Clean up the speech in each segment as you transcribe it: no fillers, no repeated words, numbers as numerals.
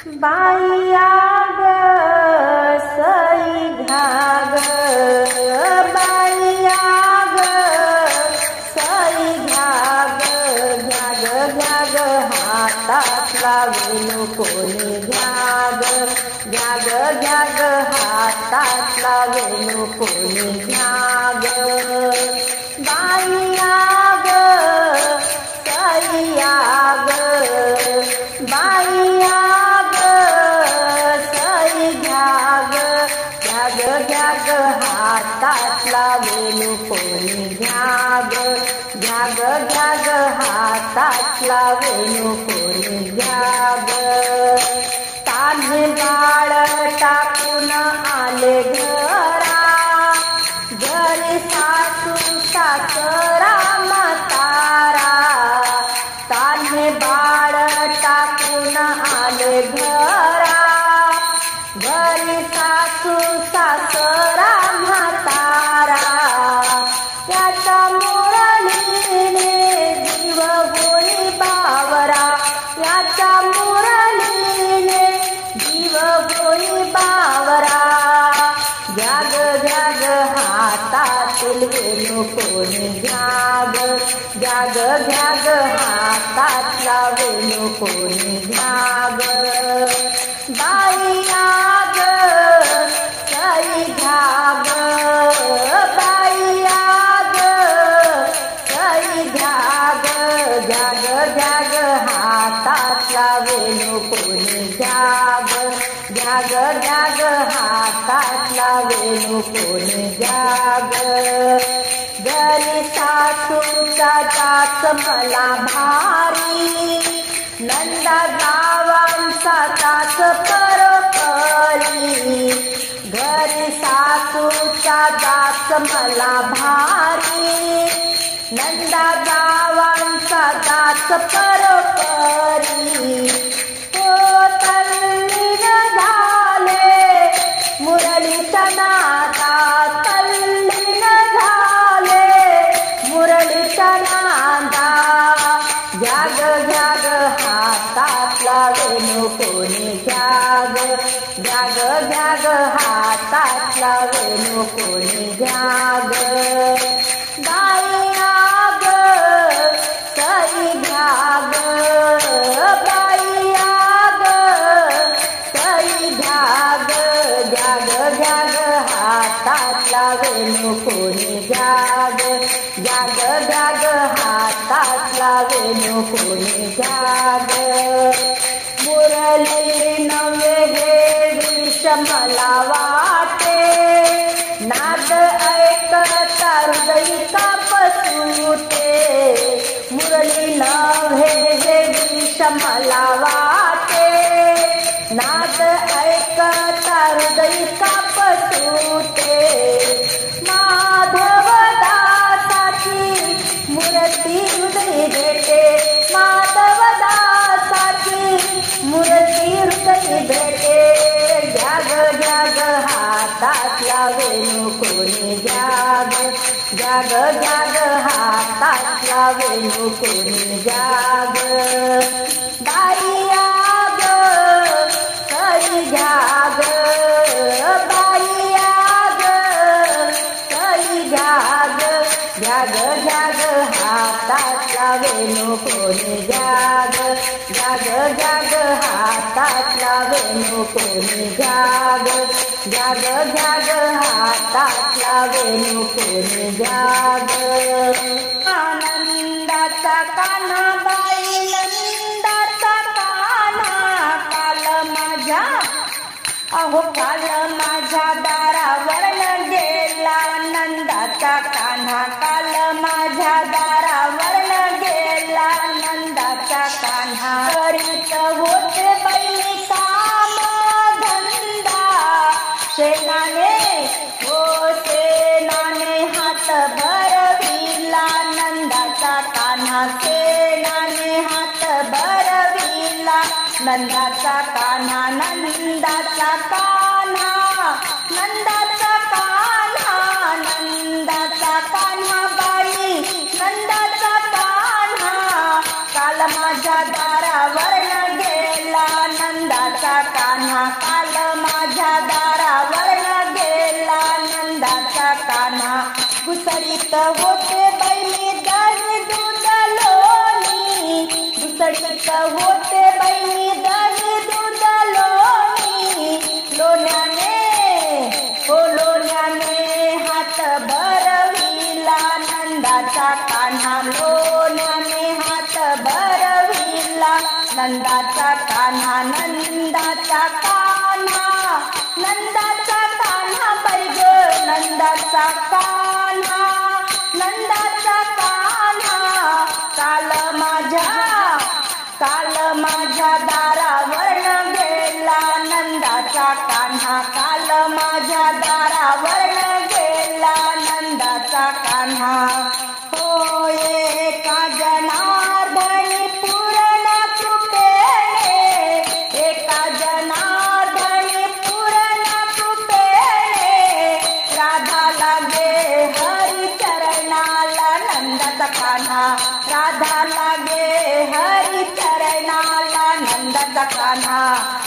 बाईया ग सई घ्या ग, बाईया ग सई घ्या ग, घ्या ग हातातला वेणू कोणी घ्या ग हातातला वेणू कोणी घ्या ग. बाईया ग सईया ग, बाईया हातातला वेणू कोणी घ्या ग हातातला वेणू कोणी घ्या ग. तान्हे बाळ टाकून आले घरा, घरी सासू सासरा म्हातारा. तान्हे बाळ टाकून आले घरा, घरी सासू सासरा म्हातारा. त्याच्या मुरलीने जीव होई बावरा, याच्या मुरलीने जीव होई बावरा. घ्या ग हातातील वेणू कोणी घ्या ग हातातला वेणू कोणी घ्या ग. बाईया ग सई घ्या ग, बाईया ग सई घ्या ग हातातला वेणू कोणी घ्या ग हातातला वेणू कोणी घ्या ग. घरी सासूचा जाच मला भारी, नंदा गावांचा जाच परपरी. घरी सासूचा जाच मला भारी, नंदा गावांचा जाच परपरी. तल्लीन झाले मुरलीच्या नादात, तल्लीन झाले मुरलीच्या नादात. घ्या ग हातातला वेणू कोणी घ्या ग हातातला वेणू कोणी घ्या ग. बाईया ग सई घ्या ग, बाईया ग सई घ्या ग हातातला वेणू कोणी घ्या ग हातातला वेणू कोणी घ्या ग. मुरली नवे हे विष मला वाटे, नाद ऐकता हृदय कापसूटे. मुरली नवे हे विष मला वाटे, नाद ऐकता हृदय कापसूटे. माधव दासाची मूर्ती हृदय भेटे, माधव दासाची मूर्ती हृदय भेटे. घ्या ग हातातला वेणू कोणी घ्या ग हातातला वेणू कोणी घ्या ग. बाईया ग सई घ्या ग, बाईया ग सई घ्या ग हातातला वेणू कोणी घ्या ग हातातला वेणू कोणी घ्या ग हातातला वेणू कोणी घ्या ग. आनंदाचा कान्हा बाई नंदाचा कान्हा, काल माझ्या अहो काल माझ्या दारावर गेला नंदाचा कान्हा, काल माझ्या दारावर गेला नंदाचा कान्हा. करीत होते बाई काम धंदा, शेणाने हो शेणाने हात भरविला नंदाचा कान्हा, शेणाने हात भरविला नंदाचा कान्हा. नंदाचा कान्हा, नंदाचा कान्हा, नंदाचा कान्हा बाई नंदाचा कान्हा. काल माझ्या दारावर गेला नंदाचा होते बहिणी दही दूध लोणी, लोण्याने हो लोण्याने हात भरविला नंदाचा कान्हा, लोण्याने हात भरविला नंदाचा कान्हा, नंदाचा कान्हा, नंदाचा कान्हा बैग, नंदाचा कान्हा, नंदाचा कान्हा, काल माझ्या दारावर गेला नंदाचा कान्हा, काल माझ्या दारावर गेला नंदाचा कान्हा. हो एका जनार्दनी पूर्ण कृपेने, एका जनार्दनी पूर्ण कृपेने राधा लागे हरी चरणाला नंदाचा कान्हा, राधा लागे हरी चरणाला नंदाचा कान्हा,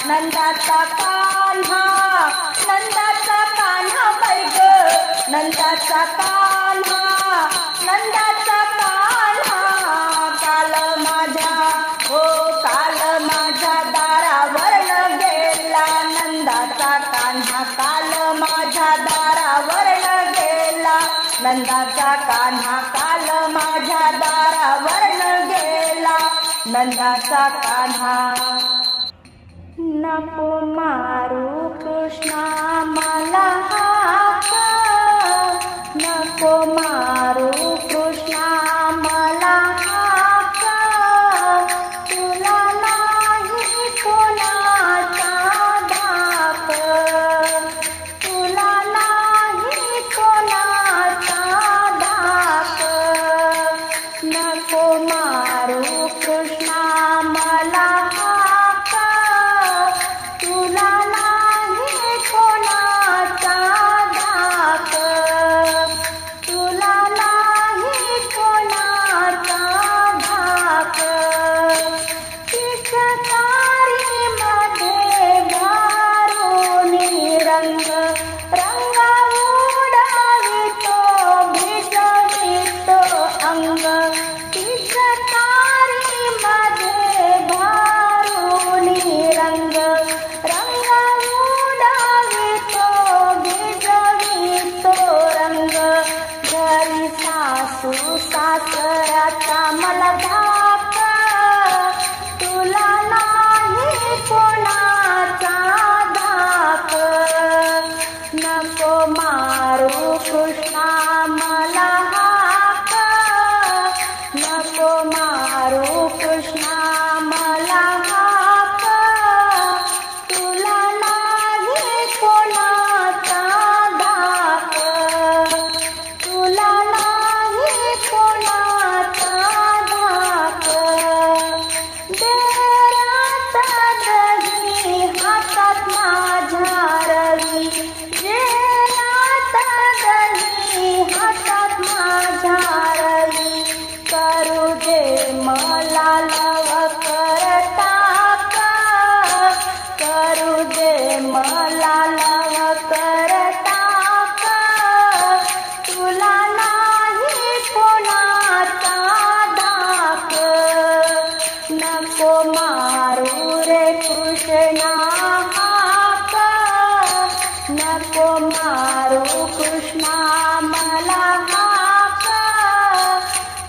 नंदाचा कान्हा, नंदाचा कान्हा बैग, नंदाचा कान्हा, नंदाचा कान्हा, काल माझ्या दारावर गेला नंदाचा कान्हा, काल माझ्या दारावर गेला नंदाचा कान्हा, काल माझ्या दारावर गेला नंदाचा कान्हा. नको मारू कृष्णा मला हाक, नको मारू कृष्णा मला हाक, तुला नाही कोणाचा धाक, तुला नाही कोणाचा धाक, नको मारू कृष्णा मला हाक, तुला नाही कोणाचा धाक, तुला नाही कोणाचा धाक. पिचकारी मध्ये भरून रंग, रंग उडवितो भिजवितो अंग, पिचकारी मध्ये भरून रंग, रंग उडवितो भिजवितो रंग. घरी सासू सासऱ्याचा मला धाक, तुला नाही कोणाचा धाक, नको मारू कृष्णा मला हाक, नको मारू कृष्णा मला हाक, तुला नाही कोणाचा धाक, तुला नाही कोणाचा धाक. देरात दही हातात माझ्या रवी, देरात दही हातात माझ्या रवी, करू दे मला लव करताक, करू दे मला लव करताक, तुला नाही कोणाचा धाक, नको मारू रे कृष्णा हाक, नको मारू कृष्णा मला हाक,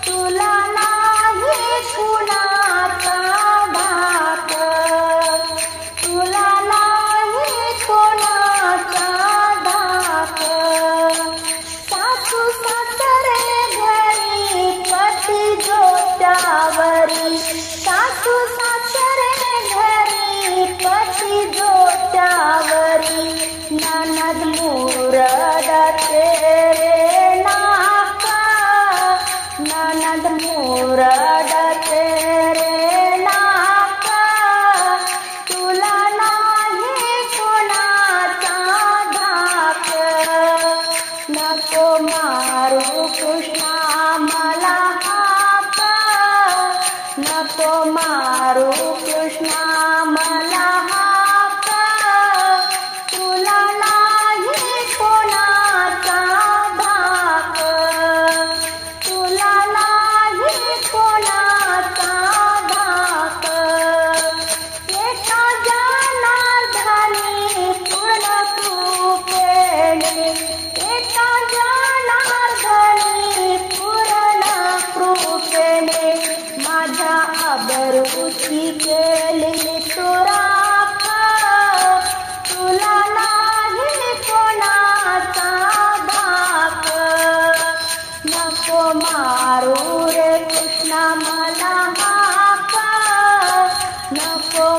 तुला नाही कोणाचा धाक, तुला नाही कोणाचा धाक. सासू सासरे घरी पती जोत्यावरी, सासू सासरे घरी पती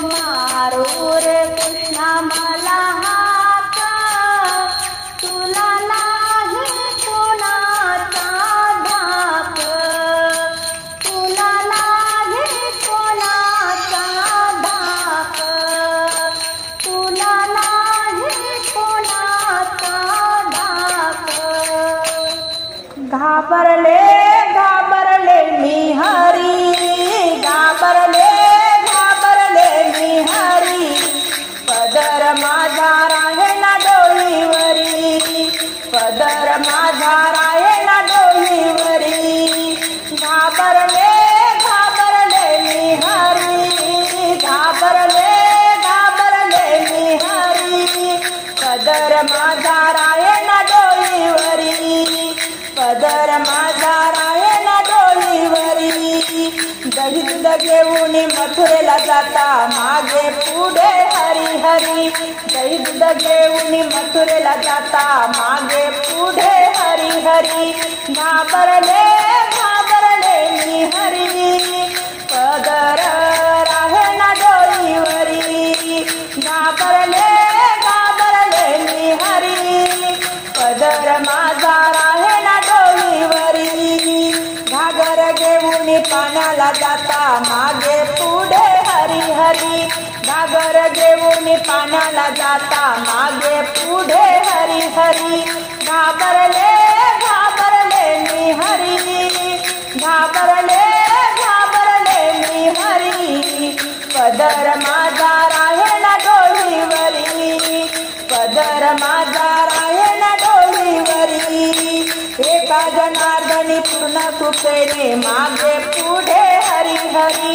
मारू रे कृष्णा मला हाक, तुला नाही कोणाचा धाक, तुला नाही कोणाचा धाक, तुला नाही कोणाचा धाक. घाबरले घाबरले मी हरी, घाबरले घाबरले मी हरी, पदर माझा राहे ना डोईवरी, पदर माझा राहे ना डोईवरी. घाबरले घाबरले मी हरी, घाबरले घाबरले मी हरी, पदर माझा राहे ना डोईवरी, पदर माझा राहे ना डोईवरी. दही दूध घेऊन मथुरेला जाता मागे पुढे हरी हरी, दही दूध घेऊन मथुरेला जाता मागे पुढे हरी हरी. घाबरले घाबरले मी हरी, पदर राहे ना डोईवरी. घाबरले घाबरले मी हरी, पदर माझा राहे ना डोईवरी. घागर घेऊन पाण्याला जाता मागे पुढे हरी हरी, घागर घेऊन पाण्याला जाता मागे पुढे हरी हरी. घाबरले घाबरले मी हरी, घाबरले घाबरले मी हरी, पदर माझा राहे ना डोईवरी, पदर माझा राहे ना डोईवरी. एका जनार्दनी पूर्ण कृपेने मागे पुढे हरी हरी,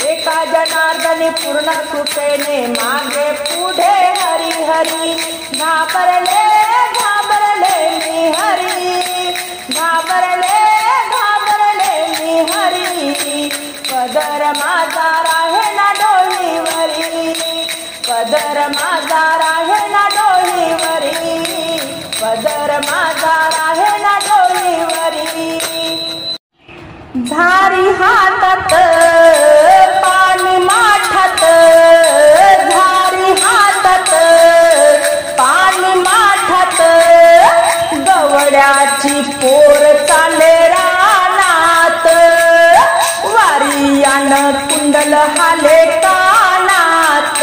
एका जनार्दनी पूर्ण कृपेने मागे पुढे हरी हरी. घाबरले घाबरले मी हरी, घाबरले घाबरले मी हरी, पदर माझा राहे ना डोईवरी, पदर माझा राहे ना डोईवरी, पदर माझा राहे ना डोईवरी. झारी हातात पाणी माठात, झारी हातात पाणी माठात, गवड्याची पोर चाले रानात, वारियान कुंडल हाले कानात.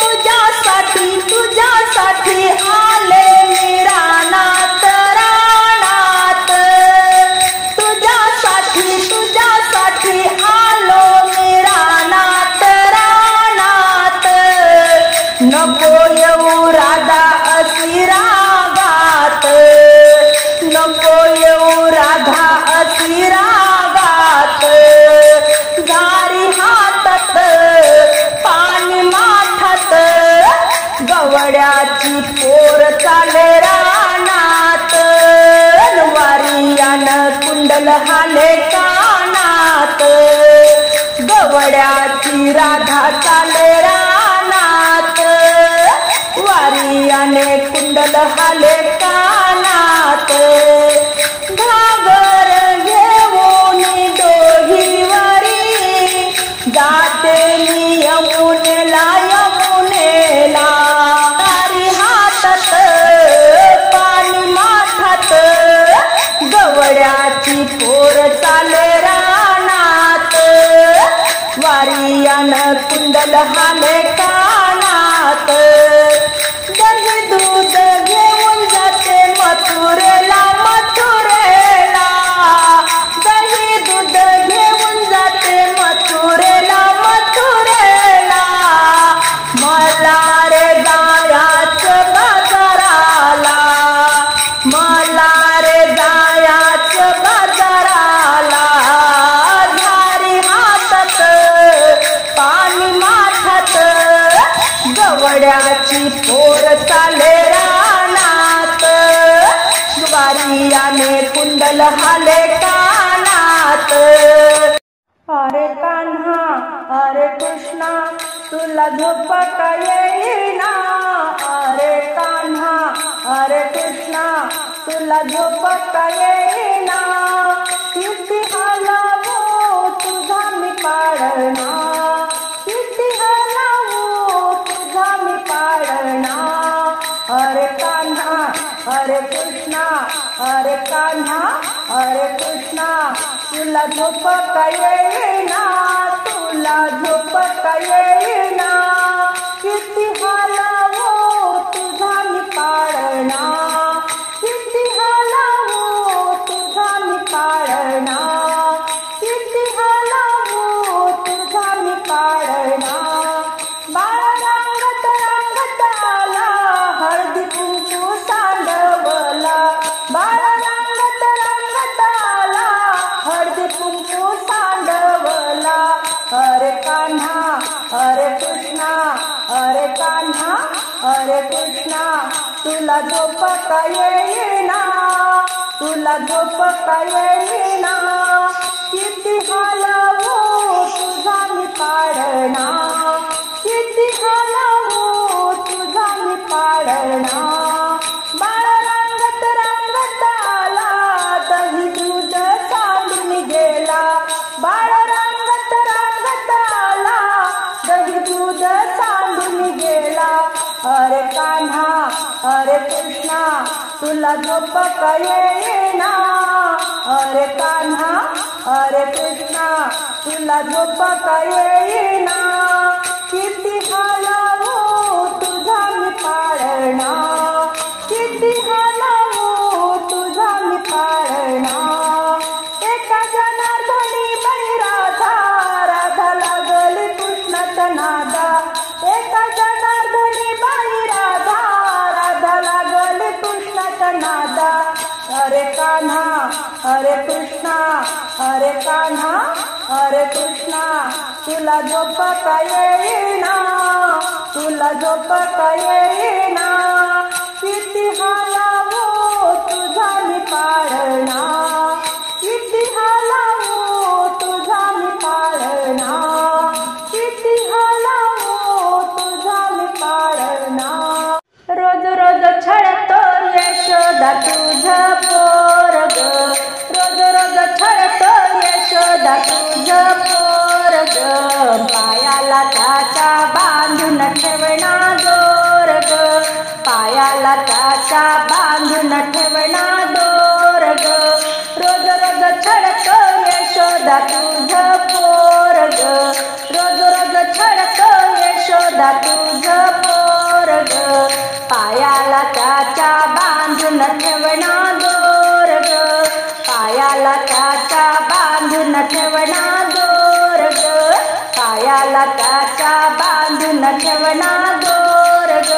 तुझ्यासाठी तुझ्यासाठी आले मी रानात रानात, तुझ्यासाठी तुझ्यासाठी आलो मी रानात रानात. नको येऊ राधा असी रागात, नको येऊ राधा असी रागात. झारी हातात पाणी माठात, गवड्याची पोर चाले रानात, वारियान कुंडल हाले कानात. गवड्याची राधा चाले रानात, वारियाने कुंडल हाले कानात. घागर घेऊन डोहीवरी जाते मी यमुनेला यमुनेला. झारी हातात पाणी माठात, गवड्याची पोर चाले रानात, वारियान कुंडल हाले कानात. दही दूध घेऊन जाते मथुरेला मथुरेला, दही दूध घेऊन जाते मथुरेला मथुरेला. मला रे जायाचं बाजाराला, मला रे जायाचं बाजाराला. झारी हातात पाणी माठात, गवड्याची पोर चाले रानात, वारियाने कुंडल हाले कानात. अरे कान्हा अरे कृष्णा तुला झोप का येईना, अरे कान्हा अरे कृष्णा तुला झोप का येईना. किती हलावो तुझा मी पाळणा, किती कृष्णा अरे कान्हा अरे कृष्णा तुला झोप का येईना तुला झोप का येईना किती हालावो तुझा मी पाळणा किती हालावो तुझा मी पाळणा किती हालावो तुझा मी पाळणा बाळा रांगत रांगत आला हळदी कुंकू सांडवला बाळा रांगत रांगत आला हळदी कुंकू सांडवला अरे कान्हा अरे कृष्णा अरे कान्हा अरे कृष्णा तुला झोप का येईना तुला झोप का येईना किती हालावो तुझा मी पाळणा किती हालावो तुझा मी पाळणा बाळा रांगत रांगत आला दही दूध सांडून गेला बाळा रांगत रांगत आला दही दूध सांडून गेला अरे कान्हा अरे कृष्णा तुला झोप का येईना अरे कान्हा अरे कृष्णा तुला झोप का येईना किती हालावो तुझा मी पाळणा किती हालावो तुझा मी पाळणा एका जनार्दनी बाई राधा राधा लागली कृष्णाचा नादा एका जनार्दनी बाई राधा राधा लागली कृष्णाचा नादा अरे कान्हा अरे कृष्णा अरे कान्हा अरे कृष्णा तुला झोप का येईना तुला झोप का येईना किती हालावो तुझा मी पाळणा किती हालावो तुझा मी पाळणा किती हालावो तुझा मी पाळणा रोज रोज छळतो यशोदा तुझं पोरग रोज रोज छळतो यशोदा तुझं पोरग पायाला त्याच्या बांधून ठेवणा दोरग पायाला त्याच्या बांधून ठेवणा दोरग रोज रोज छळतो यशोदा तुझं पोरग रोज रोज छळतो यशोदा तुझं पोरग पायाला त्याच्या बांधून ठेवणा दोरग पायाला त्याच्या बांधून ठेवणा दोरग पायाला त्याच्या बांधून ठेवणा दोरग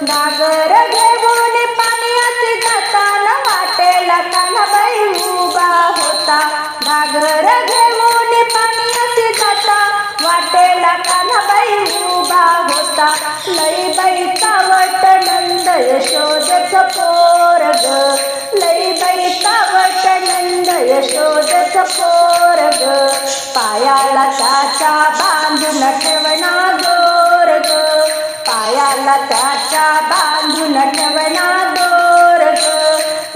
घागर घेऊन पाण्यात जाताना वाटेला कान्हाबाई उभा होता घागर घेऊन पाण्यात जाता वाटेला कान्हाबाई उभा होता लईबाई चावट नंद यशोदेचं पोरग लईबाई चावट नंद यशोदेचं पोरग पायाला त्याच्या बांधून ठेवणा दोरग पायाला त्याच्या बांधून ठेवणा दोरग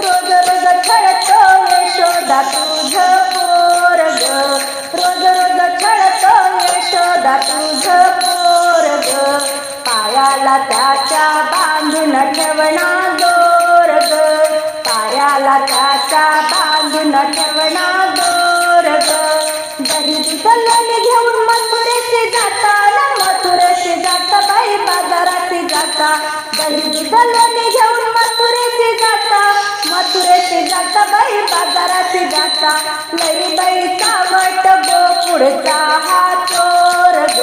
रोज रोज छळतो यशोदा तुझं पोरग रोज रोज छळतो यशोदा तुझं पोरग पायाला त्याच्या बांधून ठेवणा दोरग पायाला त्याच्या बांधून ठेवणा दोरग दही दुधलनी घेऊन मथुरेशी जाताना मथुरेशी जाता बाई बाजारात जाता दही दुधलनी घेऊन मथुरेशी जाता मथुरेशी जाता बाई बाजारात जाता लईबाई चावट गोकुळचा हा चोरग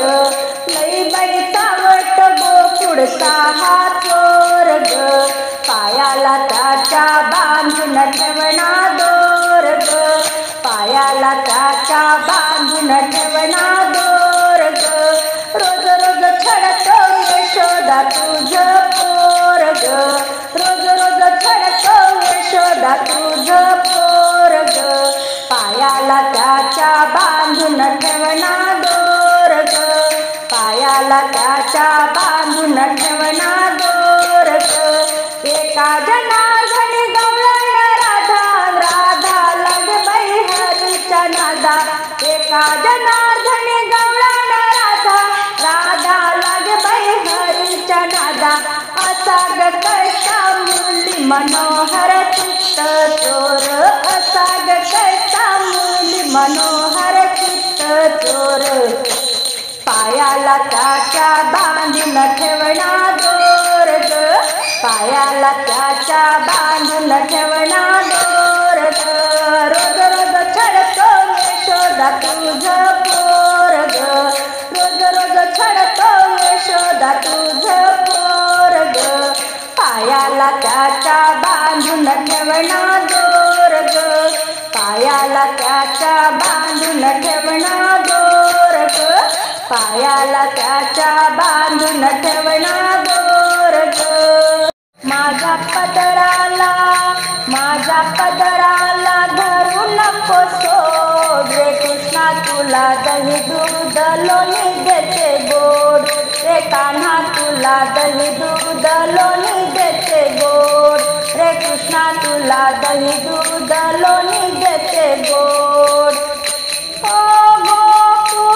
लईबाई चावट गोकुळचा हा चोरग पायाला त्याच्या बांधून ठेवणा दोरग पायाला त्याच्या बांधून ठेवणा दोरग रोज रोज छळतो यशोदा तुझं पोरग रोज रोज छळतो यशोदा तुझं पोरग पायाला त्याच्या बांधून ठेवणा दोरग पायाला त्याच्या बांधून ठेवणा दोरग एका जनार्दनी गवळण राधा राधा लाग बाई हरीच्या नादा एका जनार्दनी गवळण राधा राधा लाग बाई हरीच्या नादा असा ग कशा मुली मनोहर चित्त चोर असा ग कैसा मुली मनोहर चित्त चोर पायाला त्याच्या बांधून ठेवणा दोर ग पायाला त्याच्या बांधून ठेवणा दोर ग रोज रोज छळतो यशोदा तुझं पोर ग रोज रोज छळतो यशोदा तुझं पोर ग पायाला त्याच्या बांधून ठेवणा दोर ग पायाला त्याच्या बांधून ठेवणा दोर ग पायाला त्याच्या बांधून ठेवणा दोर ग माझ्या पदराला धरू नको सोड रे कृष्णा तुला दही दूध लोणी देते गोड रे कान्हा तुला दही दूध लोणी देते गोड रे कृष्णा तुला दही दूध लोणी देते गोड ओ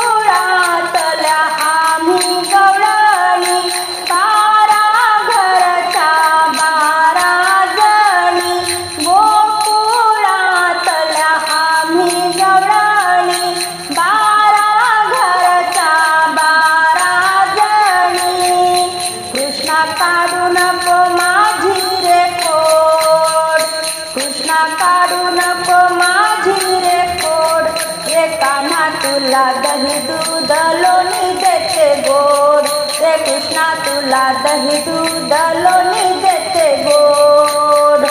गोकुळातल्या आम्ही गवळणी 12 घरच्या 12 जणी गोकुळातल्या आम्ही गवळणी 12 घरच्या 12 जणी कृष्णा काढू नको माझी रे खोड कृष्णा काढू नको माझी रे खोड रे कान्हा तुला दही दूध लोणी देते गोड रे कृष्णा तुला दही दूध लोणी देते गोड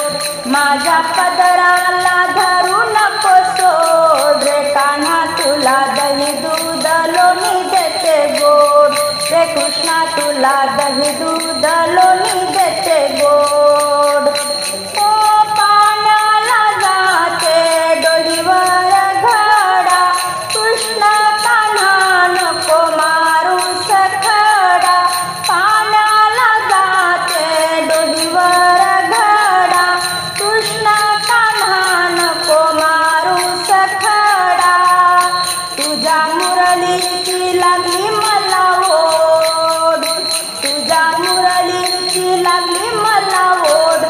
माझ्या पदराला धरू नको सोड रे कान्हा तुला दही दूध लोणी देते गोड रे कृष्णा तुला दही दूध लोणी देते गोड ओ पाण्याला जाते डोलीवर घडा कृष्ण कान्हा नको मारू सखडा पाण्याला जाते डोलीवर घडा कृष्ण कान्हा नको मारू सखडा तुझ्या मुरलीची लागली मला ओढ तुझ्या मुरलीची लागली मला ओढ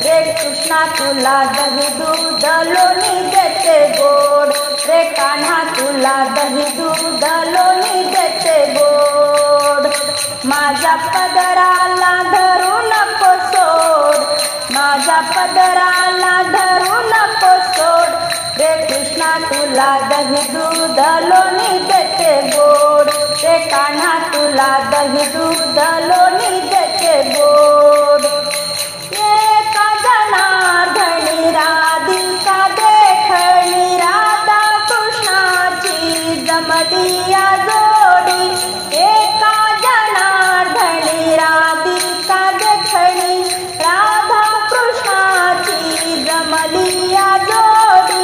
रे कृष्णा तुला दही दूध लोणी देते गोड रे कान्हा तुला दही दूध लोणी देते गोड माझ्या पदराला धरू नको सोड माझ्या पदराला धरू नको सोड रे कृष्णा तुला दही दूध लोणी देते गोड रे कान्हा तुला दही दूध लोणी देते गोड एका जनार्दनी राधिका देखणी राधा कृष्णाची जमली या जोडी एका जनार्दनी राधिका देखणी राधा कृष्णाची जमली या जोडी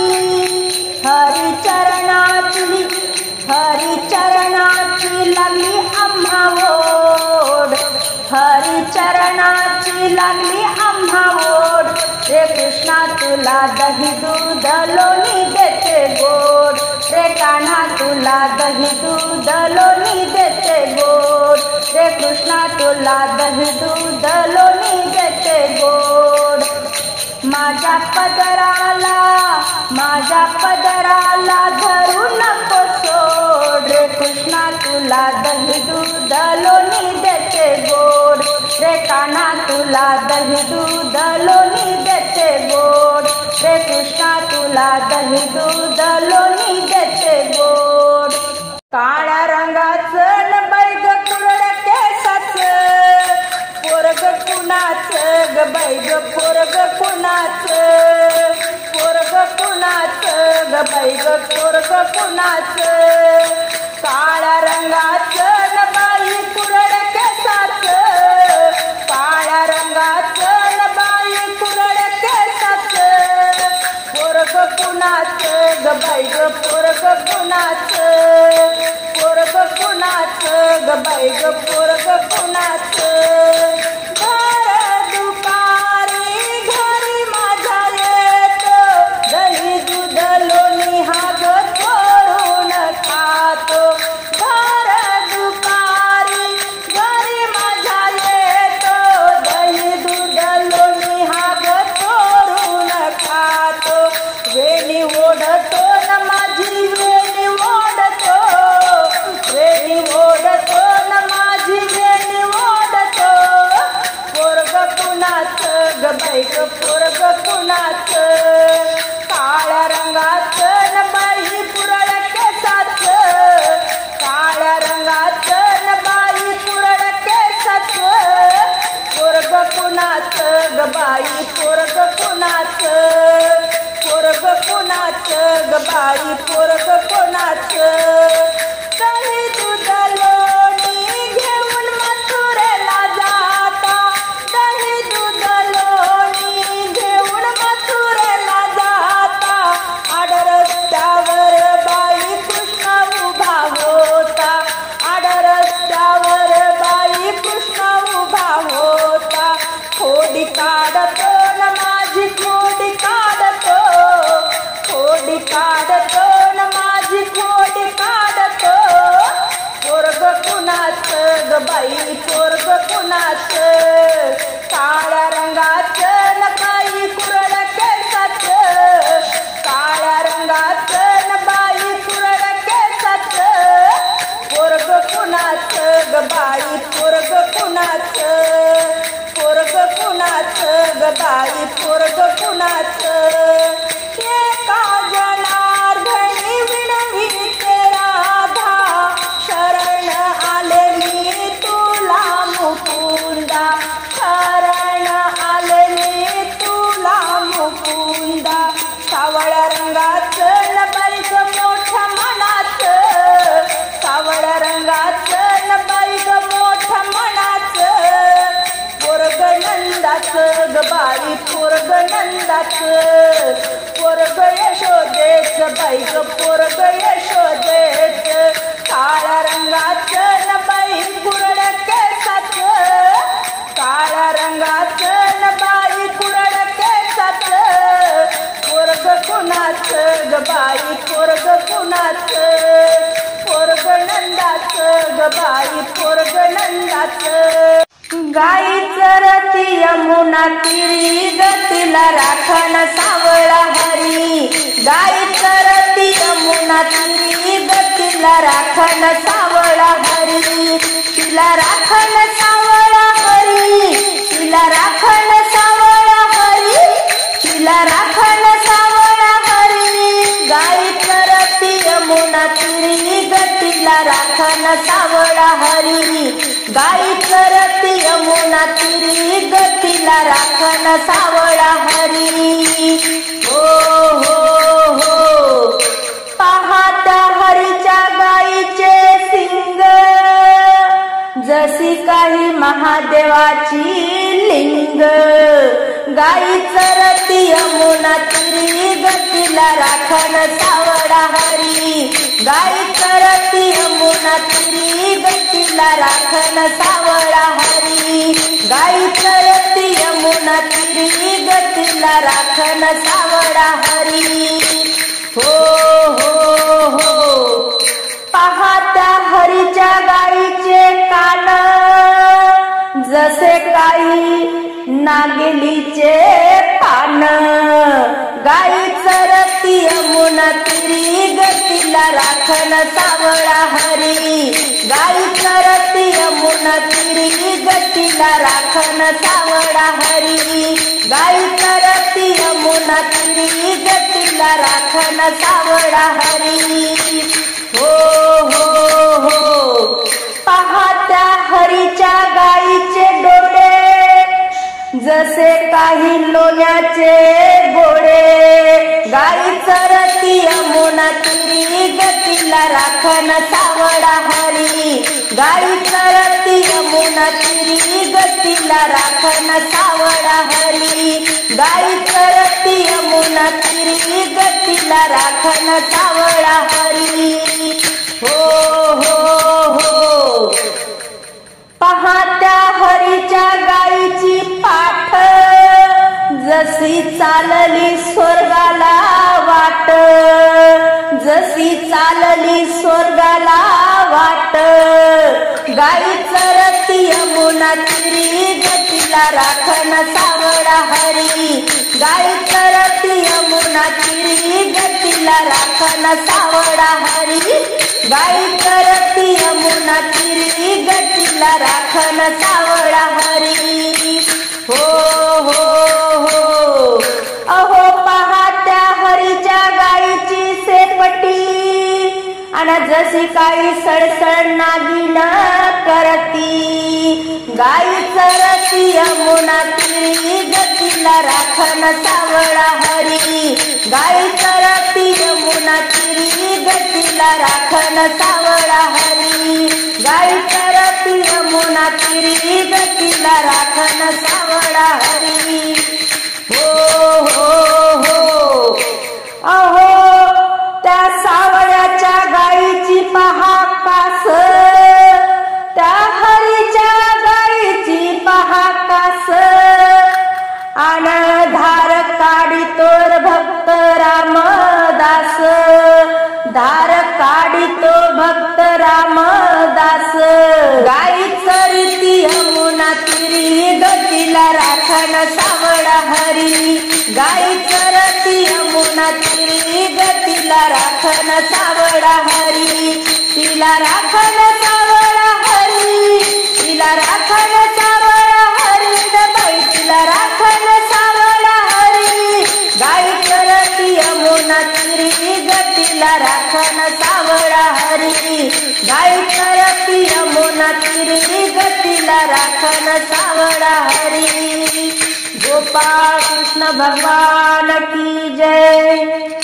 हरिचरणाची लागली आम्हा ओढ हरिचरणाची लागली आम्हा ओढ रे कृष्णा तुला दही दूध लोणी देते गोड रे कान्हा तुला दही दूध लोणी देते गोड रे कृष्णा तुला दही दूध लोणी देते गोड माझ्या पदराला धरू नको सोड रे कृष्णा तुला दही दूध लोणी देते गोड रे कान्हा तुला दही दूध लोणी देते गोड रे कृष्णा तुला दही दूध लोणी देते गोड काळ्या रंगाचं न बैग कुरड केसाचं पोरग कुणाचं ग बैग पोरग कुणाचं पोरग कुणाचं ग बैग पोरग कुणाचं काळ्या रंगाचं न बाई कुरड केसाचं काळ्या रंगाचं न बाई कुरड केसाचं पोरग कुणाचं ग बैग पोरग कुणाचं पोरग कुणाचं ग बैग पोरग कुणाचं भर दुपारी घरी माझ्या येतो दही दूध लोणी हा ग चोरून खातो ग बाई पोरग कोणाचं. दही दूध लोणी घेऊन मथुरेला जाता, दही दूध लोणी घेऊन मथुरेला जाता. आड रस्त्यावर बाई कृष्ण उभा होता, आड रस्त्यावर बाई कृष्ण उभा होता. खोडी काढतो न माझी खोडी काढतो, खोडी काढतो न माझी खोडी काढतो. पोरग कुणाचं ग बाई पोरग कुणाचं. काळ्या रंगाचं न बाई कुरळ केसाचं, काळ्या रंगाचं न बाई कुरळ केसाचं. पोरग कुणाचं ग बाई पोरग कुणाचं, पोरग कुणाचं ग बाई पोरग कुणाचं. एका जनार्दनी विनविते राधा, शरण आले मी तुला मुकुंदा, शरण आले मी तुला मुकुंदा. सावळ्या रंगाचं न बाई ग मोठ्या मनाचं, सावळ्या रंगाचं न बाई ग मोठ्या मनाचं. पोरग नंदाचं ग बाई पोरग नंदाचं, पोरग यशोदेचं बाई ग पोरग यशोदेचं. काळ्या रंगाचं न बाई कुरळ केसाचं, काळ्या रंगाचं न बाई कुरळ केसाचं. पोरग कुणाचं ग बाई पोरग कुणाचं, पोरग नंदाचं ग बाई पोरग नंदाचं. गाई चरती यमुना तीरी गतीला राखण सावळा हरी, गाई चरती यमुना तीरी गतीला राखण सावळा हरी. तिला राखण सावळा हरी, तिला राखण सावळा हरी, तिला राखण सावळा हरी. गाई चरती यमुना तीरी गतीला राखण सावळा हरी, गाई चरती यमुना तीरी गतीला राखण सावळा हरी. हो हो हो पाहता हरीच्या गाईचे सिंग, जशी काही महादेवाची लिंग. गाई चरती यमुना तीरी गतीला राखण सावळा हरी, गाई चरती यमुना तीरी गतीला राखण सावळा हरी. गाई चरती यमुना तीरी गतीला राखण सावळा हरी. हो हो हो पाहता हरीच्या गाईचे कान, जसे काही नागिलीचे पान. गाई चरती यमुना तीरी गतीला राखण सावळा हरी, गाई चरती यमुना तीरी गतीला राखण सावळा हरी. गाई चरती यमुना तीरी गतीला राखण सावळा हरी. हो हो हो पाहत्या हरीच्या गाईचे डोळे, जसे काही लोण्याचे गोळे. गाई चरती यमुना तीरी गतीला राखण सावळा हरी, गाई चरती यमुना तीरी गतीला राखण सावळा हरी. गाई चरती यमुना तीरी गतीला राखण सावळा हरी. हो हो हो पाहत्या हरीच्या गाईची पाठ, जशी चालली स्वर्गाला वाट, जशी चालली स्वर्गाला वाट. गाई चरती यमुना तीरी गतीला राखण सावळा हरी, गाई चरती यमुना तीरी गतीला राखण सावळा हरी. गाई चरती यमुना तीरी गतीला राखण सावळा हरी. हो हो हो अहो पाहत्या हरीच्या गाईची शेपटी, आणि जशी काही सळसळ नागिन करती. गाई चरती यमुना तीरी तिरी गतीला राखण सावळा हरी गाई चरती यमुना तिरी गतीला राखण सावळा हरी गाई चरती यमुना तिरी गतीला राखण सावळा हरी हो हो हो अहो त्या सावळ्याच्या गाईची पहा कास त्या हरीच्या गाईची पहा कास आन धार काढितोर भक्त रामदास धार काढितो भक्त रामदास गाई चरती यमुना तिरी गतीला राखण सावळा हरी गाई चरती यमुना तिरी गतीला राखण सावळा हरी तिला राखण सावळा हरी तिला राखण सावळा हरी बाई तिला राखण सावळा हरी गाई चरती यमुना तिरी गतीला राखण सावळा हरी गाई चरती यमुना तिरी गतीला राखण सावळा हरी गोपाल कृष्ण भगवान की जय।